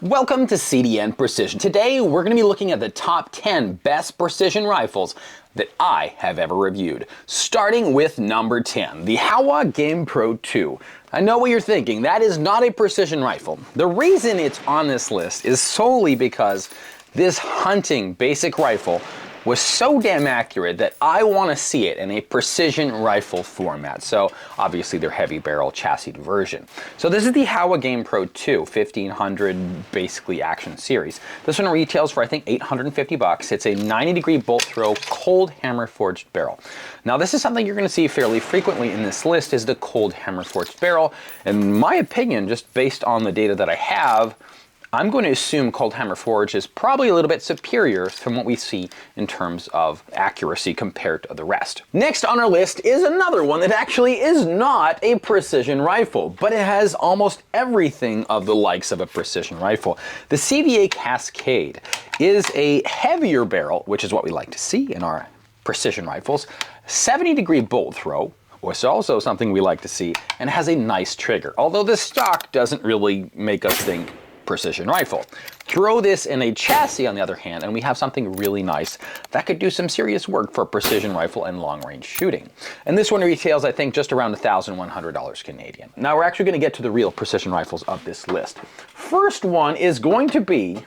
Welcome to CDN Precision. Today we're going to be looking at the top 10 best precision rifles that I have ever reviewed. Starting with number 10, the Howa GamePro 2. I know what you're thinking, that is not a precision rifle. The reason it's on this list is solely because this hunting basic rifle was so damn accurate that I want to see it in a precision rifle format. So obviously their heavy barrel chassis version. So this is the Howa GamePro 2 1500 basically action series. This one retails for I think 850 bucks. It's a 90-degree bolt throw cold hammer forged barrel. Now this is something you're going to see fairly frequently in this list is the cold hammer forged barrel. In my opinion, just based on the data that I have, I'm going to assume cold hammer forge is probably a little bit superior from what we see in terms of accuracy compared to the rest. Next on our list is another one that actually is not a precision rifle, but it has almost everything of the likes of a precision rifle. The CVA Cascade is a heavier barrel, which is what we like to see in our precision rifles, 70-degree bolt throw, which is also something we like to see, and has a nice trigger, although the stock doesn't really make us think precision rifle. Throw this in a chassis on the other hand and we have something really nice that could do some serious work for precision rifle and long range shooting. And this one retails I think just around $1,100 Canadian. Now we're actually going to get to the real precision rifles of this list. First one is going to be,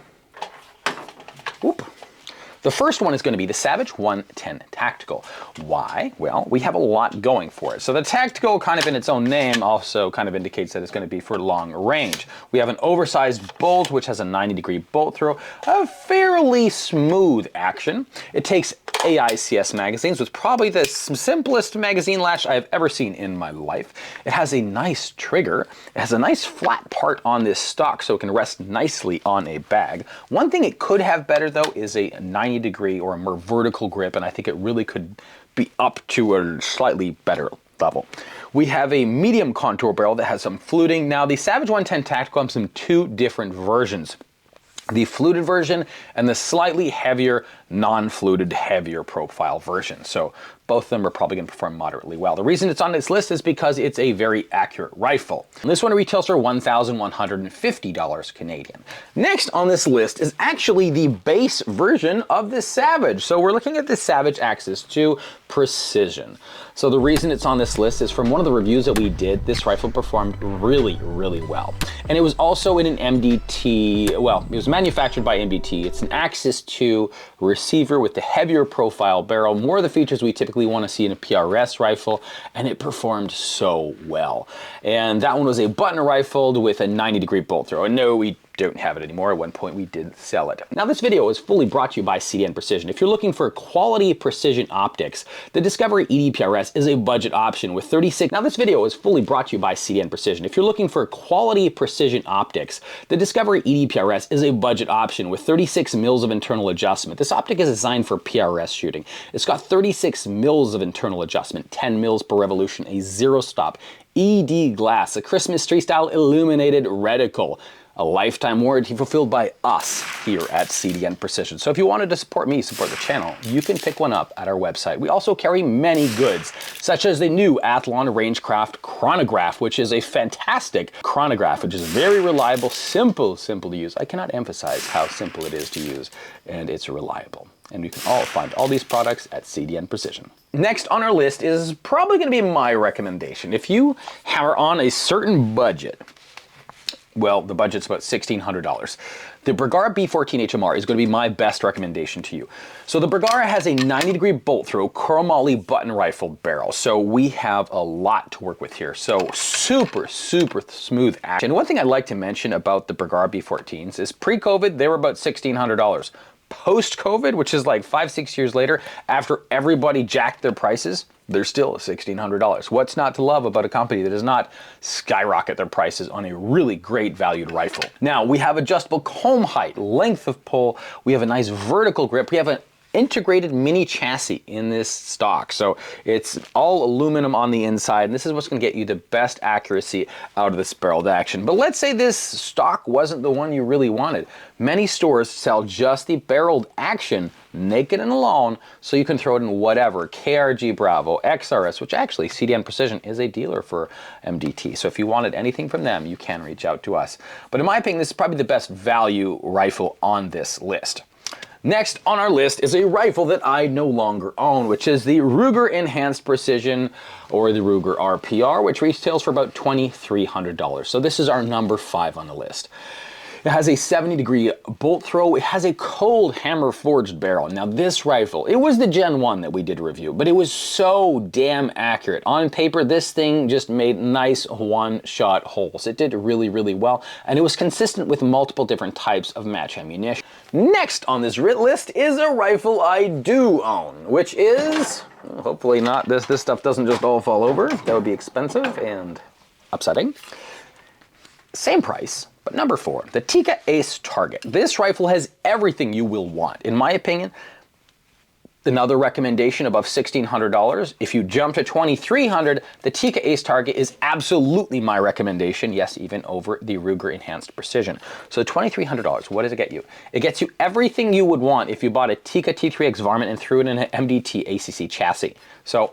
the first one is going to be the Savage 110 Tactical. Why? Well, we have a lot going for it. So the Tactical, kind of in its own name, also kind of indicates that it's going to be for long range. We have an oversized bolt, which has a 90-degree bolt throw, a fairly smooth action. It takes AICS magazines, with probably the simplest magazine latch I've ever seen in my life. It has a nice trigger. It has a nice flat part on this stock, so it can rest nicely on a bag. One thing it could have better, though, is a 90-degree or a more vertical grip, and I think it really could be up to a slightly better level. We have a medium contour barrel that has some fluting. Now, the Savage 110 Tactical comes in two different versions. The fluted version and the slightly heavier, non-fluted, heavier profile version. So both of them are probably going to perform moderately well. The reason it's on this list is because it's a very accurate rifle. This one retails for $1,150 Canadian. Next on this list is actually the base version of the Savage. So we're looking at the Savage Axis 2 Precision. So the reason it's on this list is from one of the reviews that we did, this rifle performed really, really well. And it was also in an MDT, well, it was manufactured by MDT. It's an Axis 2 receiver with the heavier profile barrel, more of the features we typically want to see in a PRS rifle, and it performed so well. And that one was a button rifled with a 90-degree bolt throw. And no, we don't have it anymore. At one point we did sell it. Now this video is fully brought to you by CDN Precision. If you're looking for quality precision optics, the Discovery ED-PRS is a budget option with 36. Now this video is fully brought to you by CDN Precision. If you're looking for quality precision optics, the Discovery ED-PRS is a budget option with 36 mils of internal adjustment. This optic is designed for PRS shooting. It's got 36 mils of internal adjustment, 10 mils per revolution, a zero stop, ED glass, a Christmas tree style illuminated reticle, a lifetime warranty fulfilled by us here at CDN Precision. So if you wanted to support me, support the channel, you can pick one up at our website. We also carry many goods, such as the new Athlon Rangecraft chronograph, which is a fantastic chronograph, which is very reliable, simple to use. I cannot emphasize how simple it is to use, and it's reliable. And you can all find all these products at CDN Precision. Next on our list is probably going to be my recommendation. If you are on a certain budget, well, the budget's about $1,600. The Bergara B14 HMR is going to be my best recommendation to you. So the Bergara has a 90-degree bolt throw chromoly button rifle barrel. So we have a lot to work with here. So super smooth action. And one thing I'd like to mention about the Bergara B14s is pre-COVID, they were about $1,600. Post-COVID, which is like 5-6 years later, after everybody jacked their prices, they're still $1,600. What's not to love about a company that does not skyrocket their prices on a really great valued rifle? Now, we have adjustable comb height, length of pull, we have a nice vertical grip, we have an integrated mini chassis in this stock. So it's all aluminum on the inside, and this is what's going to get you the best accuracy out of this barreled action. But let's say this stock wasn't the one you really wanted. Many stores sell just the barreled action, naked and alone, so you can throw it in whatever, KRG Bravo, XRS, which actually CDN Precision is a dealer for MDT. So if you wanted anything from them, you can reach out to us. But in my opinion, this is probably the best value rifle on this list. Next on our list is a rifle that I no longer own, which is the Ruger Enhanced Precision, or the Ruger RPR, which retails for about $2,300. So this is our number 5 on the list. It has a 70-degree bolt throw. It has a cold hammer forged barrel. Now this rifle, it was the Gen 1 that we did review, but it was so damn accurate. On paper, this thing just made nice one-shot holes. It did really, really well, and it was consistent with multiple different types of match ammunition. Next on this list is a rifle I do own, which is, hopefully not, this stuff doesn't just all fall over. That would be expensive and upsetting. Same price. But number 4, the Tikka Ace Target. This rifle has everything you will want. In my opinion, another recommendation above $1,600. If you jump to $2,300, the Tikka Ace Target is absolutely my recommendation. Yes, even over the Ruger Enhanced Precision. So $2,300, what does it get you? It gets you everything you would want if you bought a Tikka T3X varmint and threw it in an MDT ACC chassis. So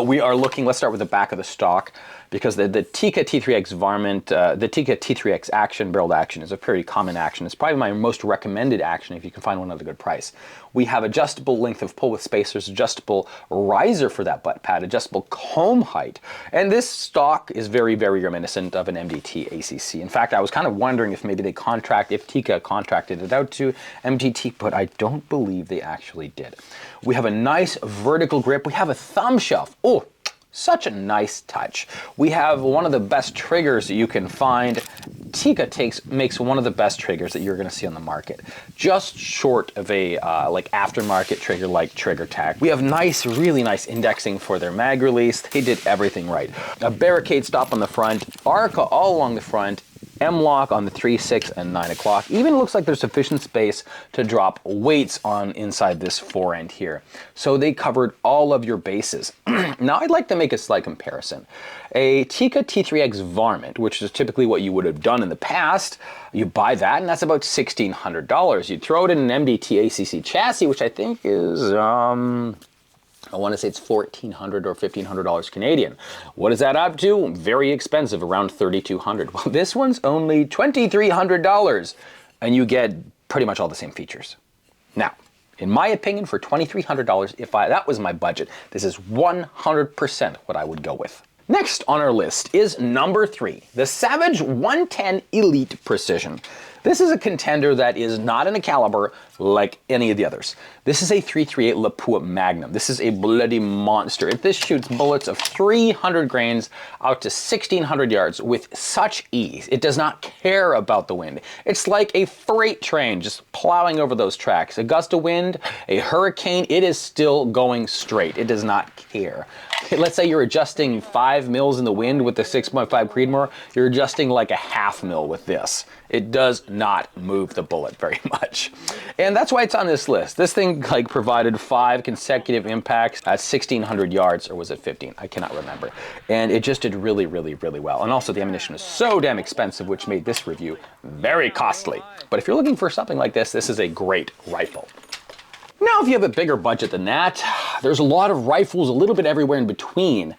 we are looking, let's start with the back of the stock, because the Tikka T3X varmint, the Tikka T3X action, barreled action, is a pretty common action. It's probably my most recommended action if you can find one at a good price. We have adjustable length of pull with spacers, adjustable riser for that butt pad, adjustable comb height, and this stock is very, very reminiscent of an MDT ACC. In fact, I was kind of wondering if maybe if Tikka contracted it out to MDT, but I don't believe they actually did. We have a nice vertical grip. We have a thumb shelf. Oh, such a nice touch. We have one of the best triggers that you can find. Tikka makes one of the best triggers that you're going to see on the market. Just short of a like aftermarket trigger like Trigger Tac. We have nice, really nice indexing for their mag release. They did everything right. A barricade stop on the front, ARCA all along the front, M-lock on the 3, 6, and 9 o'clock. Even looks like there's sufficient space to drop weights on inside this forend here. So they covered all of your bases. Now I'd like to make a slight comparison. A Tikka T3X varmint, which is typically what you would have done in the past, you buy that and that's about $1,600. You throw it in an MDT ACC chassis, which I think is I want to say it's $1,400 or $1,500 Canadian. What is that up to? Very expensive, around $3,200. Well, this one's only $2,300, and you get pretty much all the same features. Now, in my opinion, for $2,300, if that was my budget, this is 100% what I would go with. Next on our list is number 3, the Savage 110 Elite Precision. This is a contender that is not in a caliber like any of the others. This is a .338 Lapua Magnum. This is a bloody monster. This shoots bullets of 300 grains out to 1,600 yards with such ease. It does not care about the wind. It's like a freight train just plowing over those tracks. A gust of wind, a hurricane, it is still going straight. It does not care. Let's say you're adjusting 5 mils in the wind with the 6.5 Creedmoor, you're adjusting like a .5 mil with this. It does not move the bullet very much. And that's why it's on this list. This thing like provided 5 consecutive impacts at 1,600 yards, or was it 15? I cannot remember. And it just did really, really, really well. And also the ammunition is so damn expensive, which made this review very costly. But if you're looking for something like this is a great rifle. Now, if you have a bigger budget than that, there's a lot of rifles a little bit everywhere in between.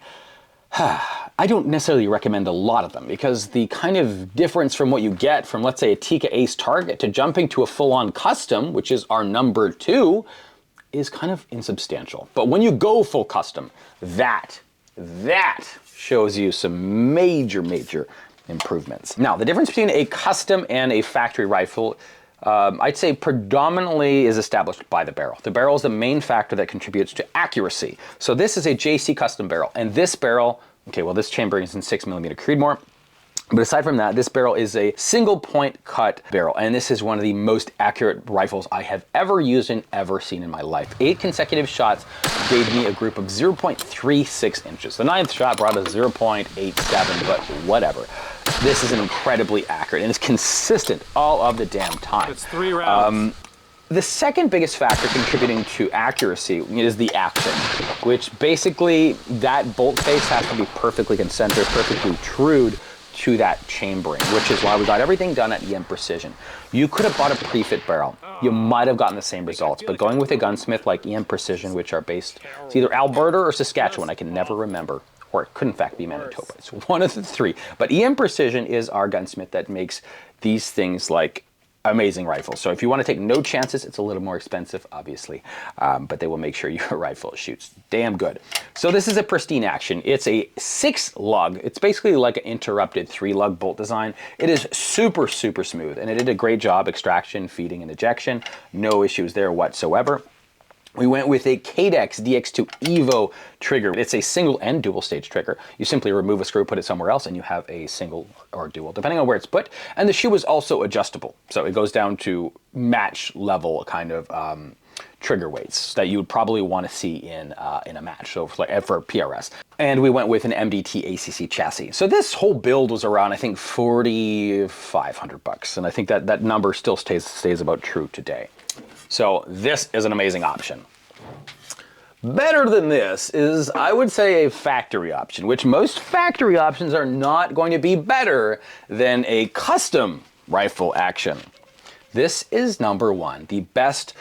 I don't necessarily recommend a lot of them because the kind of difference from what you get from, let's say, a Tikka Ace Target to jumping to a full-on custom, which is our number 2, is kind of insubstantial. But when you go full custom, that shows you some major, major improvements. Now, the difference between a custom and a factory rifle, I'd say predominantly is established by the barrel. The barrel is the main factor that contributes to accuracy. So this is a JC custom barrel, and this barrel, okay, well this chambering is in 6mm Creedmoor, but aside from that, this barrel is a single point cut barrel, and this is one of the most accurate rifles I have ever used and ever seen in my life. 8 consecutive shots gave me a group of 0.36 inches. The 9th shot brought us 0.87, but whatever. This is an incredibly accurate, and it's consistent all of the damn time. It's 3 rounds. The second biggest factor contributing to accuracy is the action, which basically that bolt face has to be perfectly concentric, perfectly trued to that chambering, which is why we got everything done at EM Precision. You could have bought a pre-fit barrel. You might have gotten the same results, but going with a gunsmith like EM Precision, which are based, it's either Alberta or Saskatchewan, I can never remember, or it could in fact be Manitoba. It's one of the three. But EM Precision is our gunsmith that makes these things like amazing rifles. So if you want to take no chances, it's a little more expensive, obviously, but they will make sure your rifle shoots damn good. So this is a pristine action. It's a 6-lug. It's basically like an interrupted 3-lug bolt design. It is super, super smooth, and it did a great job extraction, feeding, and ejection. No issues there whatsoever. We went with a Cadex DX2 Evo trigger. It's a single and dual stage trigger. You simply remove a screw, put it somewhere else, and you have a single or dual, depending on where it's put. And the shoe is also adjustable. So it goes down to match level kind of trigger weights that you would probably want to see in a match, so for PRS. And we went with an MDT ACC chassis. So this whole build was around, I think, $4,500, and I think that number still stays about true today. So this is an amazing option. Better than this is, I would say, a factory option, which most factory options are not going to be better than a custom rifle action. This is number one, the best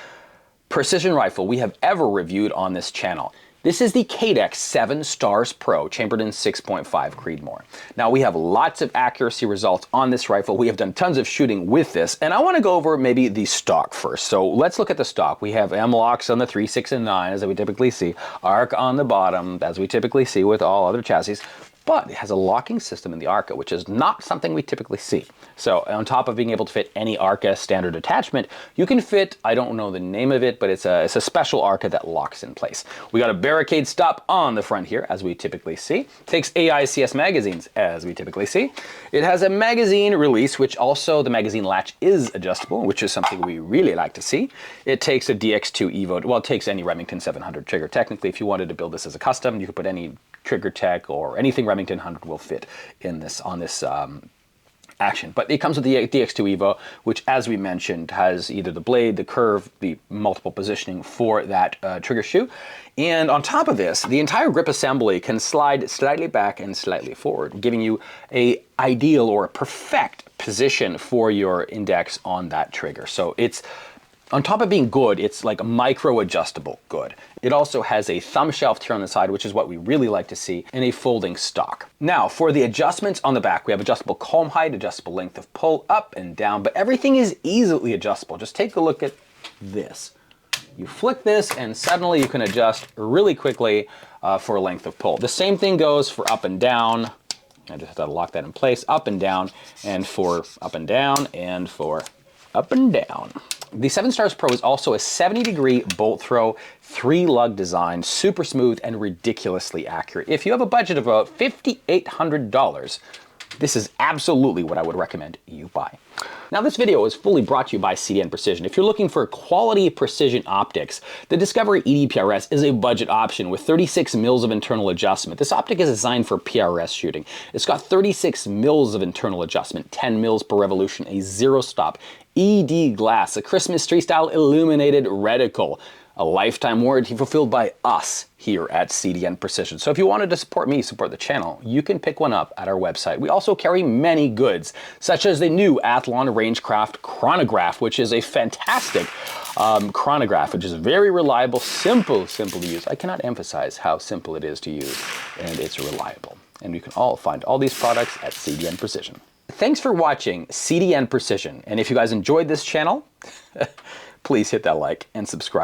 precision rifle we have ever reviewed on this channel. This is the Cadex 7 Stars Pro, chambered in 6.5 Creedmoor. Now, we have lots of accuracy results on this rifle. We have done tons of shooting with this, and I want to go over maybe the stock first. So let's look at the stock. We have M-locks on the 3, 6, and 9, as we typically see. Arc on the bottom, as we typically see with all other chassis. But it has a locking system in the ARCA, which is not something we typically see. So on top of being able to fit any ARCA standard attachment, you can fit, I don't know the name of it, but it's a special ARCA that locks in place. We got a barricade stop on the front here, as we typically see. Takes AICS magazines, as we typically see. It has a magazine release, which also the magazine latch is adjustable, which is something we really like to see. It takes a DX2 Evo, well, it takes any Remington 700 trigger. Technically, if you wanted to build this as a custom, you could put any trigger tech or anything Remington 100 will fit in this on this action. But it comes with the DX2 Evo, which, as we mentioned, has either the blade, the curve, the multiple positioning for that trigger shoe. And on top of this, the entire grip assembly can slide slightly back and slightly forward, giving you a ideal or a perfect position for your index on that trigger. So it's, on top of being good, it's like a micro-adjustable good. It also has a thumb shelf here on the side, which is what we really like to see, and a folding stock. Now, for the adjustments on the back, we have adjustable comb height, adjustable length of pull, up and down, but everything is easily adjustable. Just take a look at this. You flick this, and suddenly you can adjust really quickly for length of pull. The same thing goes for up and down. I just have to lock that in place. Up and down, and for up and down, and for up and down. The 7 Stars Pro is also a 70-degree bolt throw, 3-lug design, super smooth and ridiculously accurate. If you have a budget of about $5,800, this is absolutely what I would recommend you buy. Now, this video is fully brought to you by CDN Precision. If you're looking for quality precision optics, the Discovery ED-PRS is a budget option with 36 mils of internal adjustment. This optic is designed for PRS shooting. It's got 36 mils of internal adjustment, 10 mils per revolution, a zero-stop ED glass, a Christmas tree-style illuminated reticle, a lifetime warranty fulfilled by us here at CDN Precision. So if you wanted to support me, support the channel, you can pick one up at our website. We also carry many goods, such as the new Athlon Rangecraft chronograph, which is a fantastic chronograph, which is very reliable, simple to use. I cannot emphasize how simple it is to use, and it's reliable. And you can all find all these products at CDN Precision. Thanks for watching CDN Precision, and if you guys enjoyed this channel, please hit that like and subscribe.